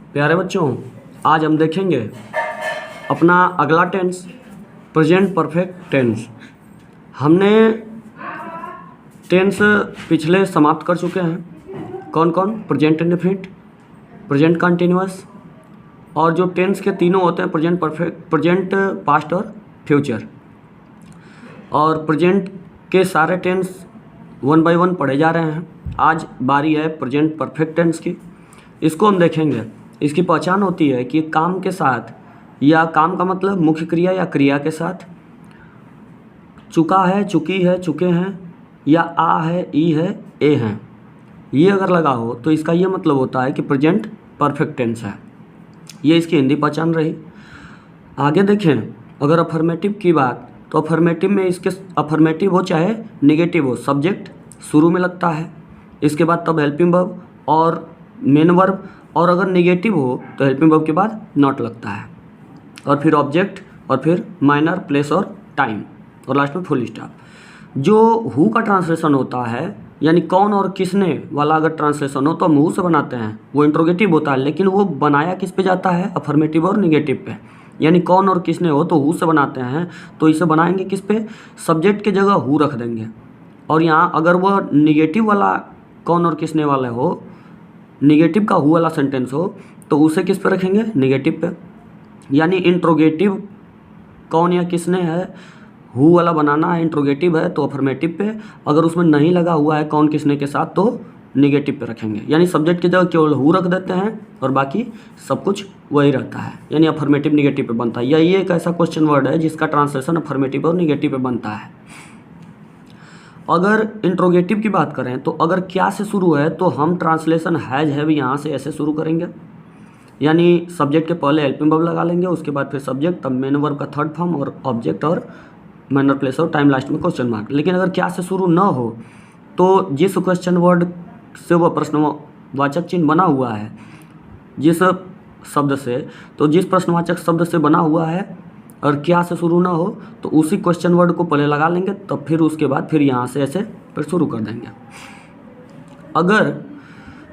प्यारे बच्चों, आज हम देखेंगे अपना अगला टेंस, प्रेजेंट परफेक्ट टेंस। हमने टेंस पिछले समाप्त कर चुके हैं। कौन कौन? प्रेजेंट इंडेफिनिट, प्रेजेंट कंटिन्यूअस, और जो टेंस के तीनों होते हैं प्रेजेंट परफेक्ट, प्रेजेंट पास्ट और फ्यूचर। और प्रेजेंट के सारे टेंस 1 बाय 1 पढ़े जा रहे हैं। आज बारी है प्रेजेंट परफेक्ट टेंस की। इसको हम देखेंगे। इसकी पहचान होती है कि काम के साथ, या काम का मतलब मुख्य क्रिया या क्रिया के साथ, चुका है, चुकी है, चुके हैं, या आ है, ई है, ए हैं, ये अगर लगा हो तो इसका ये मतलब होता है कि प्रेजेंट परफेक्ट टेंस है। ये इसकी हिंदी पहचान रही। आगे देखें, अगर अफर्मेटिव की बात, तो अफर्मेटिव में इसके अफर्मेटिव हो चाहे निगेटिव हो, सब्जेक्ट शुरू में लगता है, इसके बाद तब हेल्पिंग वर्ब और मेन वर्ब, और अगर निगेटिव हो तो हेल्पिंग वर्ब के बाद नॉट लगता है, और फिर ऑब्जेक्ट, और फिर माइनर, प्लेस और टाइम, और लास्ट में फुल स्टॉप। जो हु का ट्रांसलेशन होता है, यानी कौन और किसने वाला अगर ट्रांसलेशन हो तो हम हु से बनाते हैं, वो इंट्रोगेटिव होता है, लेकिन वो बनाया किस पे जाता है? अफर्मेटिव और निगेटिव पे। यानी कौन और किसने हो तो हु से बनाते हैं, तो इसे बनाएंगे किस पे? सब्जेक्ट की जगह हु रख देंगे। और यहाँ अगर वो निगेटिव वाला कौन और किसने वाला हो, निगेटिव का हु वाला सेंटेंस हो, तो उसे किस पे रखेंगे? निगेटिव पे। यानी इंट्रोगेटिव कौन या किसने है, हु वाला बनाना है, इंट्रोगेटिव है तो अफर्मेटिव पे, अगर उसमें नहीं लगा हुआ है कौन किसने के साथ तो निगेटिव पे रखेंगे। यानी सब्जेक्ट की जगह केवल हु रख देते हैं और बाकी सब कुछ वही रहता है, यानी अफर्मेटिव निगेटिव पे बनता है। ये एक ऐसा क्वेश्चन वर्ड है जिसका ट्रांसलेशन अफर्मेटिव और निगेटिव पे बनता है। अगर इंट्रोगेटिव की बात करें तो अगर क्या से शुरू है तो हम ट्रांसलेशन हैज है भी यहाँ से ऐसे शुरू करेंगे, यानी सब्जेक्ट के पहले हेल्पिंग वर्ब लगा लेंगे, उसके बाद फिर सब्जेक्ट, तब मेन वर्ब का थर्ड फॉर्म, और ऑब्जेक्ट और मैनर, प्लेस और टाइम, लास्ट में क्वेश्चन मार्क। लेकिन अगर क्या से शुरू ना हो तो जिस क्वेश्चन वर्ड से वह प्रश्नवाचक चिन्ह बना हुआ है, जिस शब्द से, तो जिस प्रश्नवाचक शब्द से बना हुआ है और क्या से शुरू ना हो तो उसी क्वेश्चन वर्ड को पहले लगा लेंगे, तब फिर उसके बाद फिर यहाँ से ऐसे फिर शुरू कर देंगे। अगर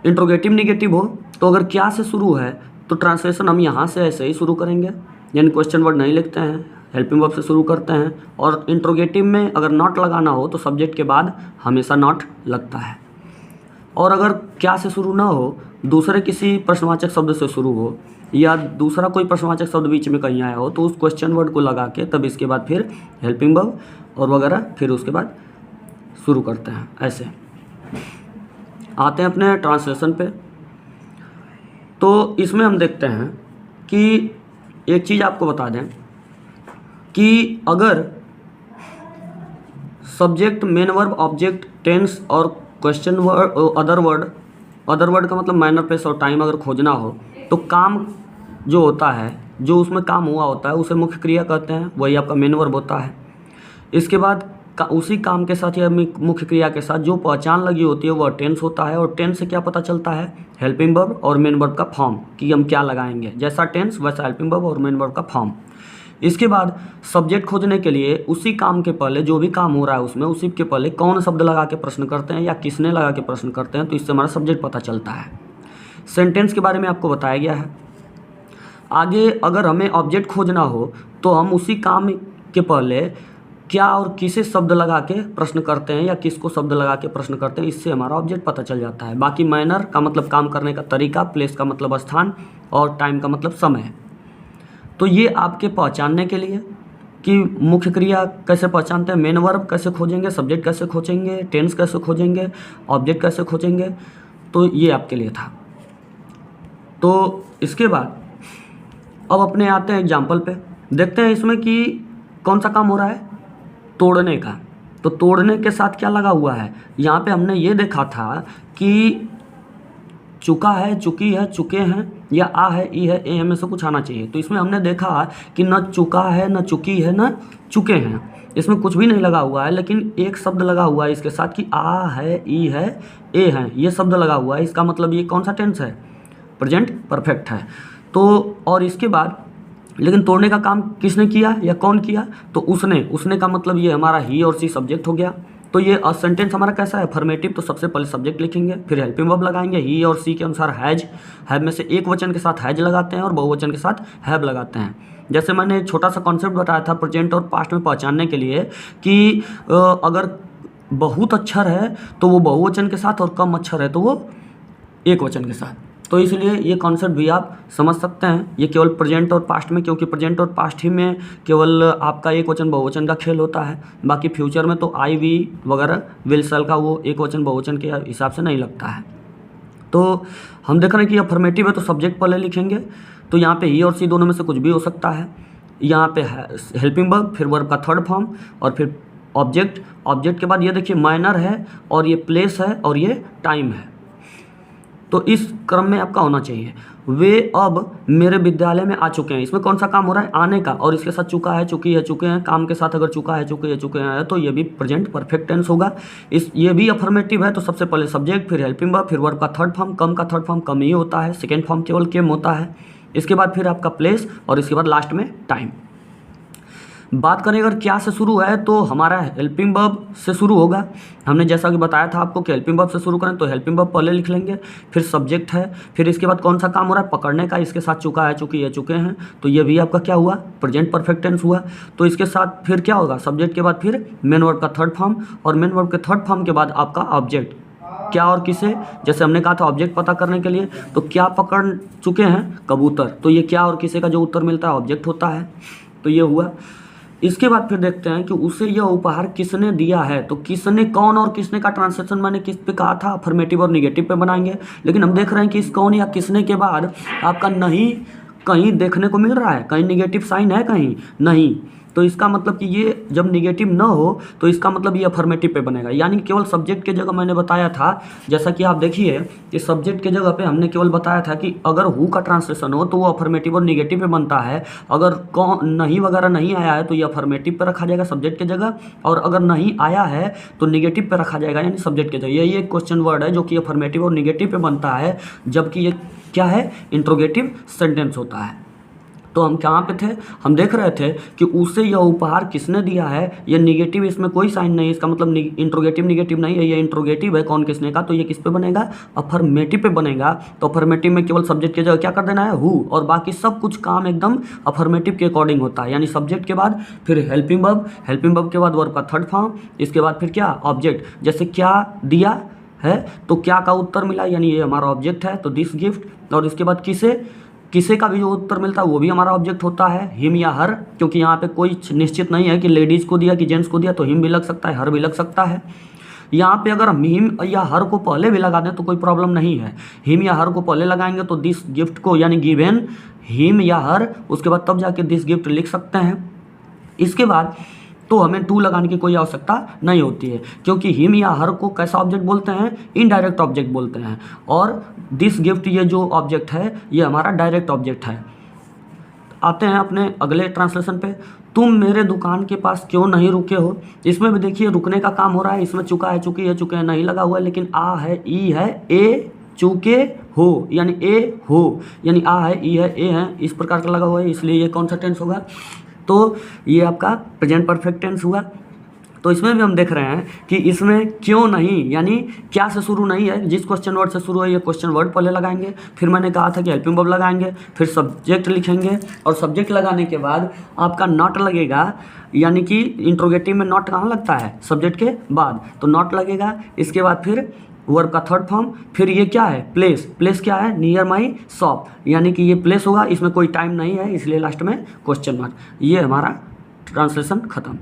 इंट्रोगेटिव निगेटिव हो तो अगर क्या से शुरू है तो ट्रांसलेशन हम यहाँ से ऐसे ही शुरू करेंगे, यानी क्वेश्चन वर्ड नहीं लिखते हैं, हेल्पिंग वर्ब से शुरू करते हैं। और इंट्रोगेटिव में अगर नॉट लगाना हो तो सब्जेक्ट के बाद हमेशा नॉट लगता है। और अगर क्या से शुरू ना हो, दूसरे किसी प्रश्नवाचक शब्द से शुरू हो, या दूसरा कोई प्रश्नवाचक शब्द बीच में कहीं आया हो, तो उस क्वेश्चन वर्ड को लगा के तब इसके बाद फिर हेल्पिंग वर्ब और वगैरह, फिर उसके बाद शुरू करते हैं। ऐसे आते हैं अपने ट्रांसलेशन पे। तो इसमें हम देखते हैं कि एक चीज़ आपको बता दें कि अगर subject, main verb, object, tense और क्वेश्चन वर्ड, अदर वर्ड का मतलब माइनर, प्लेस और टाइम अगर खोजना हो तो काम जो होता है, जो उसमें काम हुआ होता है, उसे मुख्य क्रिया कहते हैं, वही आपका मेन वर्ब होता है। इसके बाद उसी काम के साथ या मुख्य क्रिया के साथ जो पहचान लगी होती है वह टेंस होता है। और टेंस से क्या पता चलता है? हेल्पिंग वर्ब और मेन वर्ब का फॉर्म, कि हम क्या लगाएंगे, जैसा टेंस वैसा हेल्पिंग वर्ब और मेन वर्ब का फॉर्म। इसके बाद सब्जेक्ट खोजने के लिए उसी काम के पहले, जो भी काम हो रहा है उसमें, उसी के पहले कौन शब्द लगा के प्रश्न करते हैं या किसने लगा के प्रश्न करते हैं, तो इससे हमारा सब्जेक्ट पता चलता है। सेंटेंस के बारे में आपको बताया गया है। आगे अगर हमें ऑब्जेक्ट खोजना हो तो हम उसी काम के पहले क्या और किसे शब्द लगा के प्रश्न करते हैं या किसको शब्द लगा के प्रश्न करते हैं, इससे हमारा ऑब्जेक्ट पता चल जाता है। बाकी मैनर का मतलब काम करने का तरीका, प्लेस का मतलब स्थान, और टाइम का मतलब समय। तो ये आपके पहचानने के लिए कि मुख्य क्रिया कैसे पहचानते हैं, मेन वर्ब कैसे खोजेंगे, सब्जेक्ट कैसे खोजेंगे, टेंस कैसे खोजेंगे, ऑब्जेक्ट कैसे खोजेंगे, तो ये आपके लिए था। तो इसके बाद अब अपने आते हैं एग्जाम्पल पे। देखते हैं इसमें कि कौन सा काम हो रहा है? तोड़ने का। तो तोड़ने के साथ क्या लगा हुआ है? यहाँ पे हमने ये देखा था कि चुका है, चुकी है, चुके हैं, या आ है, ई है, ए में से कुछ आना चाहिए। तो इसमें हमने देखा कि न चुका है, न चुकी है, न चुके हैं, इसमें कुछ भी नहीं लगा हुआ है, लेकिन एक शब्द लगा हुआ है इसके साथ कि आ है, ई है, ए है, ये शब्द लगा हुआ है। इसका मतलब ये कौन सा टेंस है? प्रेजेंट परफेक्ट है। तो और इसके बाद लेकिन तोड़ने का काम किसने किया या कौन किया? तो उसने का मतलब ये हमारा ही और सी सब्जेक्ट हो गया। तो ये सेंटेंस हमारा कैसा है, अफर्मेटिव। तो सबसे पहले सब्जेक्ट लिखेंगे, फिर हेल्पिंग वर्ब लगाएंगे, ही और सी के अनुसार हैज, हैव में से एक वचन के साथ हैज लगाते हैं और बहुवचन के साथ हैव लगाते हैं। जैसे मैंने छोटा सा कॉन्सेप्ट बताया था प्रेजेंट और पास्ट में पहचानने के लिए कि अगर बहुत अक्षर है तो वो बहुवचन के साथ और कम अक्षर है तो वो एक वचन के साथ। तो इसलिए ये कॉन्सेप्ट भी आप समझ सकते हैं। ये केवल प्रेजेंट और पास्ट में, क्योंकि प्रेजेंट और पास्ट ही में केवल आपका एक वचन बहुवचन का खेल होता है। बाकी फ्यूचर में तो आई वी वगैरह विल शैल का वो एक वचन बहुवचन के हिसाब से नहीं लगता है। तो हम देख रहे हैं कि अफर्मेटिव है तो सब्जेक्ट पहले लिखेंगे। तो यहाँ पे ही और सी दोनों में से कुछ भी हो सकता है। यहाँ पे हेल्पिंग वर्ब, फिर वर्ब का थर्ड फॉर्म और फिर ऑब्जेक्ट। ऑब्जेक्ट के बाद ये देखिए माइनर है और ये प्लेस है और ये टाइम है। तो इस क्रम में आपका होना चाहिए। वे अब मेरे विद्यालय में आ चुके हैं, इसमें कौन सा काम हो रहा है, आने का, और इसके साथ चुका है, चुकी है, चुके हैं, काम के साथ अगर चुका है, चुके है, चुके हैं, तो ये भी प्रेजेंट परफेक्ट टेंस होगा। ये भी अफर्मेटिव है तो सबसे पहले सब्जेक्ट, फिर हेल्पिंग वर्ब, फिर वर्ब का थर्ड फॉर्म। कम का थर्ड फॉर्म कम ही होता है, सेकेंड फॉर्म केवल केम होता है। इसके बाद फिर आपका प्लेस और इसके बाद लास्ट में टाइम। बात करें अगर क्या से शुरू है तो हमारा हेल्पिंग वर्ब से शुरू होगा। हमने जैसा कि बताया था आपको कि हेल्पिंग वर्ब से शुरू करें तो हेल्पिंग वर्ब पहले लिख लेंगे, फिर सब्जेक्ट है, फिर इसके बाद कौन सा काम हो रहा है, पकड़ने का, इसके साथ चुका है, चुकी है, चुके हैं, तो ये भी आपका क्या हुआ, प्रेजेंट परफेक्ट टेंस हुआ। तो इसके साथ फिर क्या होगा, सब्जेक्ट के बाद फिर मेन वर्ब का थर्ड फॉर्म और मेन वर्ब के थर्ड फॉर्म के बाद आपका ऑब्जेक्ट। क्या और किसे, जैसे हमने कहा था ऑब्जेक्ट पता करने के लिए, तो क्या पकड़ चुके हैं, कबूतर, तो ये क्या और किसे का जो उत्तर मिलता है ऑब्जेक्ट होता है। तो ये हुआ। इसके बाद फिर देखते हैं कि उसे यह उपहार किसने दिया है। तो किसने, कौन और किसने का ट्रांसलेशन मैंने किस पे कहा था, अफर्मेटिव और निगेटिव पे बनाएंगे। लेकिन हम देख रहे हैं कि इस कौन या किसने के बाद आपका नहीं कहीं देखने को मिल रहा है, कहीं निगेटिव साइन है, कहीं नहीं। तो इसका मतलब कि ये जब निगेटिव ना हो तो इसका मतलब ये अफर्मेटिव पे बनेगा। यानी केवल सब्जेक्ट के जगह मैंने बताया था, जैसा कि आप देखिए कि सब्जेक्ट के जगह पे हमने केवल बताया था कि अगर हु का ट्रांसलेशन हो तो वो अफर्मेटिव और निगेटिव पे बनता है। अगर कौन नहीं वगैरह नहीं आया है तो ये अफर्मेटिव पे रखा जाएगा सब्जेक्ट के जगह, और अगर नहीं आया है तो निगेटिव पे रखा जाएगा यानी सब्जेक्ट के जगह। यही एक क्वेश्चन वर्ड है जो कि अफर्मेटिव और निगेटिव पे बनता है, जबकि ये क्या है, इंट्रोगेटिव सेंटेंस होता है। तो हम कहाँ पे थे, हम देख रहे थे कि उसे यह उपहार किसने दिया है। ये निगेटिव, इसमें कोई साइन नहीं, इसका मतलब इंट्रोगेटिव निगेटिव नहीं है, ये इंट्रोगेटिव है कौन किसने का, तो ये किस पे बनेगा, अफर्मेटिव पे बनेगा। तो अफर्मेटिव में केवल सब्जेक्ट की जगह क्या कर देना है, हु, और बाकी सब कुछ काम एकदम अफर्मेटिव के अकॉर्डिंग होता है। यानी सब्जेक्ट के बाद फिर हेल्पिंग वर्ब, हेल्पिंग वर्ब के बाद वर्ब का थर्ड फॉर्म, इसके बाद फिर क्या, ऑब्जेक्ट। जैसे क्या दिया है तो क्या का उत्तर मिला, यानी ये हमारा ऑब्जेक्ट है, तो दिस गिफ्ट। और इसके बाद किसे का भी जो उत्तर मिलता है वो भी हमारा ऑब्जेक्ट होता है, हिम या हर, क्योंकि यहाँ पे कोई निश्चित नहीं है कि लेडीज़ को दिया कि जेंट्स को दिया, तो हिम भी लग सकता है, हर भी लग सकता है। यहाँ पे अगर हम हिम या हर को पहले भी लगा दें तो कोई प्रॉब्लम नहीं है। हिम या हर को पहले लगाएंगे तो दिस गिफ्ट को यानी गिवन हिम या हर, उसके बाद तब जाके दिस गिफ्ट लिख सकते हैं। इसके बाद तो हमें टू लगाने की कोई आवश्यकता नहीं होती है, क्योंकि हिम या हर को कैसा ऑब्जेक्ट बोलते हैं, इनडायरेक्ट ऑब्जेक्ट बोलते हैं, और दिस गिफ्ट ये जो ऑब्जेक्ट है ये हमारा डायरेक्ट ऑब्जेक्ट है। आते हैं अपने अगले ट्रांसलेशन पे। तुम मेरे दुकान के पास क्यों नहीं रुके हो। इसमें भी देखिए रुकने का काम हो रहा है, इसमें चुका है, चुकी है, चुके हैं नहीं लगा हुआ है, लेकिन आ है, ई है, ए चुके हो यानी ए हो, यानी आ है, ई है, ए है, इस प्रकार का लगा हुआ है, इसलिए ये कौन सा टेंस होगा, तो ये आपका प्रेजेंट परफेक्ट टेंस हुआ। तो इसमें भी हम देख रहे हैं कि इसमें क्यों नहीं यानी क्या से शुरू नहीं है, जिस क्वेश्चन वर्ड से शुरू है ये क्वेश्चन वर्ड पहले लगाएंगे, फिर मैंने कहा था कि हेल्पिंग वर्ब लगाएंगे, फिर सब्जेक्ट लिखेंगे, और सब्जेक्ट लगाने के बाद आपका नॉट लगेगा, यानी कि इंट्रोगेटिव में नॉट कहाँ लगता है, सब्जेक्ट के बाद, तो नॉट लगेगा। इसके बाद फिर वर्ब का थर्ड फॉर्म, फिर ये क्या है, प्लेस। प्लेस क्या है, नियर माई शॉप, यानी कि ये प्लेस होगा, इसमें कोई टाइम नहीं है इसलिए लास्ट में क्वेश्चन मार्क। ये हमारा ट्रांसलेशन खत्म।